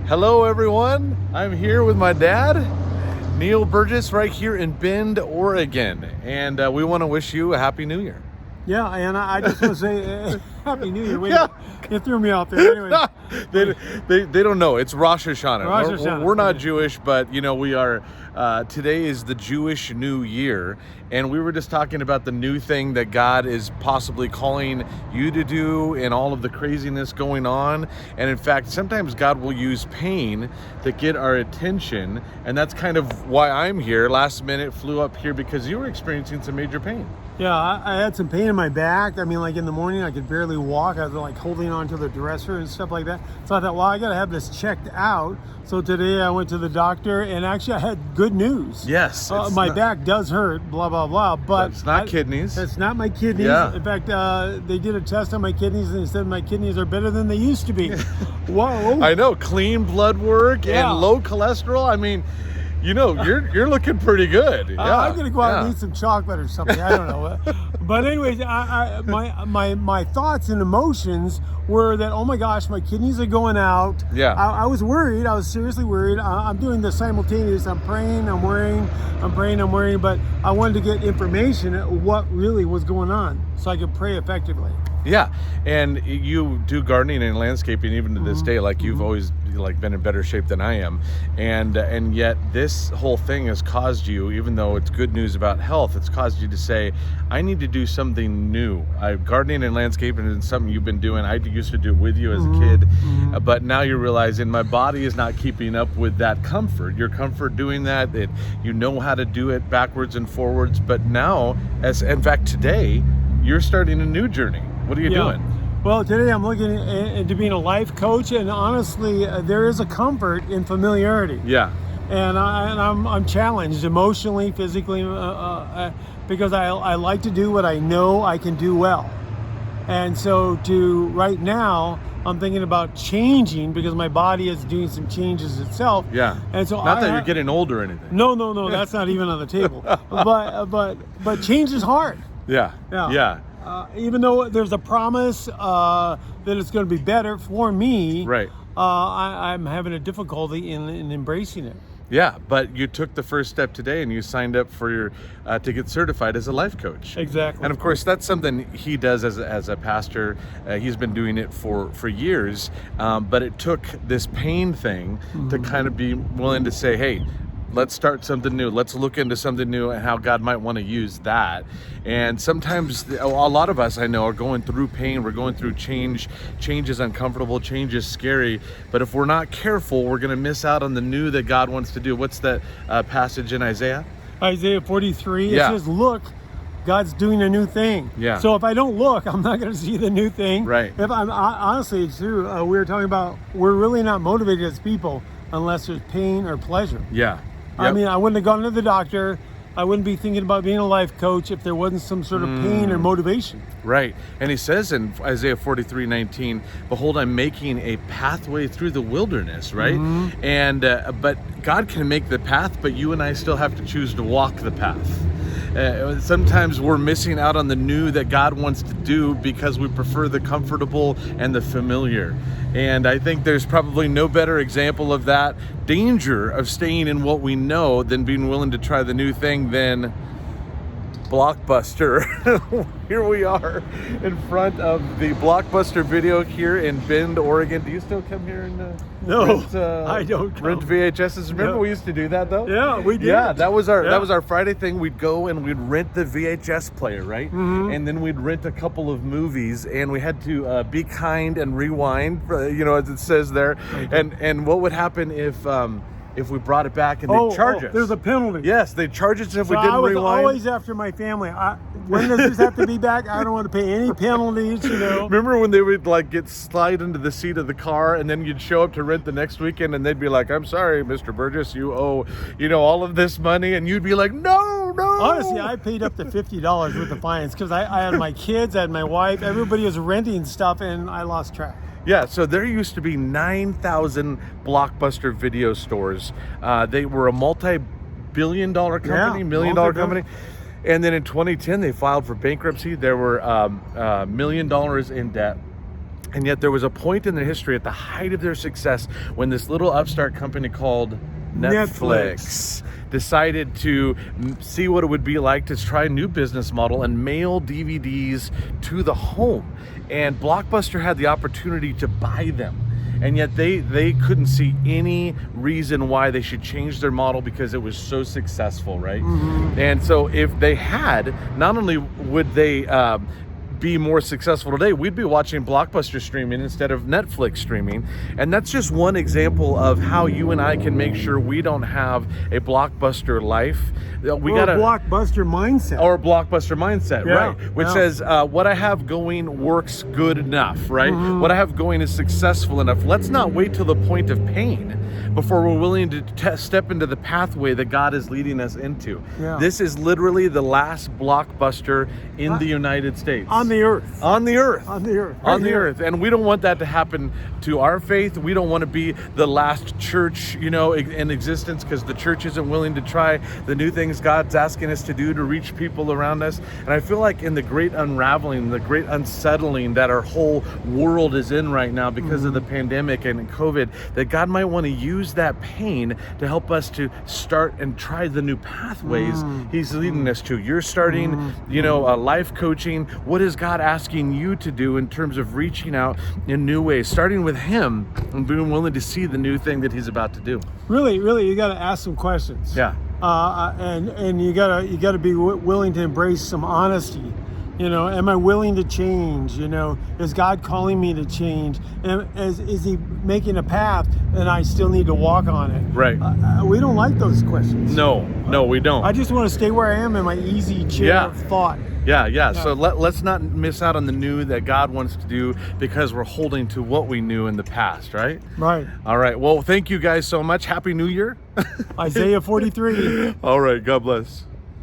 Hello, everyone. I'm here with my dad, Neal Burgess, right here in Bend, Oregon. And we want to wish you a Happy New Year. Yeah, and I just want to say Happy New Year. Wait, you threw me off there. Anyway. They don't know. It's Rosh Hashanah. Rosh Hashanah. We're not Jewish, but we are. Today is the Jewish New Year, and we were just talking about the new thing that God is possibly calling you to do and all of the craziness going on. And in fact, sometimes God will use pain to get our attention, and that's kind of why I'm here. Last minute flew up here because you were experiencing some major pain. Yeah, I had some pain in my back. I mean, like in the morning, I could barely walk. I was like holding on to the dresser and stuff like that. So I thought, well, I got to have this checked out. So today I went to the doctor, and actually I had good news. Yes. My back does hurt, blah, blah, blah. But it's not kidneys. It's not my kidneys. Yeah. In fact, they did a test on my kidneys, and they said my kidneys are better than they used to be. Whoa. I know. Clean blood work and low cholesterol. I mean, you're looking pretty good. Yeah. I'm gonna go out and eat some chocolate or something. I don't know. But anyways, my thoughts and emotions were that, oh my gosh, my kidneys are going out. Yeah. I was worried. I was seriously worried. I'm doing the simultaneous. I'm praying. I'm worrying. I'm praying. I'm worrying. But I wanted to get information at what really was going on so I could pray effectively. Yeah, and you do gardening and landscaping even to this day. Like you've always been in better shape than I am, and yet this whole thing has caused you, even though it's good news about health, it's caused you to say, I need to do something new. Gardening and landscaping is something you've been doing. I used to do it with you as a kid, but now you're realizing my body is not keeping up with that comfort. Your comfort doing that you know how to do it backwards and forwards. But now, in fact today, you're starting a new journey. What are you doing? Well, today I'm looking into being a life coach, and honestly, there is a comfort in familiarity. Yeah. And I'm challenged emotionally, physically, because I like to do what I know I can do well. And so right now, I'm thinking about changing because my body is doing some changes itself. Yeah. And so not that you're getting older or anything. No, that's not even on the table. But change is hard. Yeah. Even though there's a promise that it's going to be better for me, right? I'm having a difficulty in embracing it. Yeah, but you took the first step today, and you signed up for to get certified as a life coach. Exactly. And of course, that's something he does as a pastor. He's been doing it for years, but it took this pain thing to kind of be willing to say, hey, let's start something new. Let's look into something new and how God might want to use that. And sometimes a lot of us, I know, are going through pain. We're going through change. Change is uncomfortable. Change is scary. But if we're not careful, we're going to miss out on the new that God wants to do. What's that passage in Isaiah? Isaiah 43. It says, look, God's doing a new thing. Yeah. So if I don't look, I'm not going to see the new thing. Right. If I'm honestly, it's true. We were talking about we're really not motivated as people unless there's pain or pleasure. Yeah. Yep. I mean, I wouldn't have gone to the doctor. I wouldn't be thinking about being a life coach if there wasn't some sort of pain or motivation. Right. And he says in Isaiah 43:19, behold, I'm making a pathway through the wilderness, right? And but God can make the path, but you and I still have to choose to walk the path. Sometimes we're missing out on the new that God wants to do because we prefer the comfortable and the familiar. And I think there's probably no better example of that danger of staying in what we know than being willing to try the new thing than Blockbuster. Here we are in front of the Blockbuster video here in Bend, Oregon. Do you still come here and I don't rent VHSs? Remember we used to do that though? Yeah, we did. Yeah, that was our Friday thing. We'd go and we'd rent the VHS player, right? And then we'd rent a couple of movies, and we had to be kind and rewind, as it says there. And what would happen if we brought it back and they'd charge us? There's a penalty. Yes, they'd charge us if we didn't rewind. I was always after my family. When does this have to be back? I don't want to pay any penalties, Remember when they would get slide into the seat of the car, and then you'd show up to rent the next weekend, and they'd be like, I'm sorry, Mr. Burgess, you owe, all of this money, and you'd be like, no. Honestly, I paid up to $50 worth of fines because I had my kids, I had my wife, everybody was renting stuff, and I lost track. Yeah, so there used to be 9,000 Blockbuster video stores. They were a multi-billion-dollar company, million-dollar company. And then in 2010, they filed for bankruptcy. There were $1 million in debt. And yet there was a point in their history at the height of their success when this little upstart company called Netflix decided to see what it would be like to try a new business model and mail DVDs to the home. And Blockbuster had the opportunity to buy them. And yet they couldn't see any reason why they should change their model because it was so successful, right? And so if they had, not only would they be more successful today, we'd be watching Blockbuster streaming instead of Netflix streaming. And that's just one example of how you and I can make sure we don't have a Blockbuster life. We got a Blockbuster mindset. Or a Blockbuster mindset, Yeah, right? Which says, what I have going works good enough, right? What I have going is successful enough. Let's not wait till the point of pain before we're willing to step into the pathway that God is leading us into. Yeah. This is literally the last Blockbuster in the United States. On the earth. On the earth. On the earth. On the earth. And we don't want that to happen to our faith. We don't want to be the last church, in existence, because the church isn't willing to try the new things God's asking us to do to reach people around us. And I feel like in the great unraveling, the great unsettling that our whole world is in right now because of the pandemic and COVID, that God might want to use that pain to help us to start and try the new pathways He's leading us to. You're starting, life coaching. What is God asking you to do in terms of reaching out in new ways, starting with Him and being willing to see the new thing that He's about to do? Really, you got to ask some questions. Yeah. And you gotta be willing to embrace some honesty. Am I willing to change? Is God calling me to change? And is He making a path and I still need to walk on it? Right. We don't like those questions. No, we don't. I just want to stay where I am in my easy chair of thought. Yeah. So let's not miss out on the new that God wants to do because we're holding to what we knew in the past, right? Right. All right. Well, thank you guys so much. Happy New Year. Isaiah 43. All right. God bless.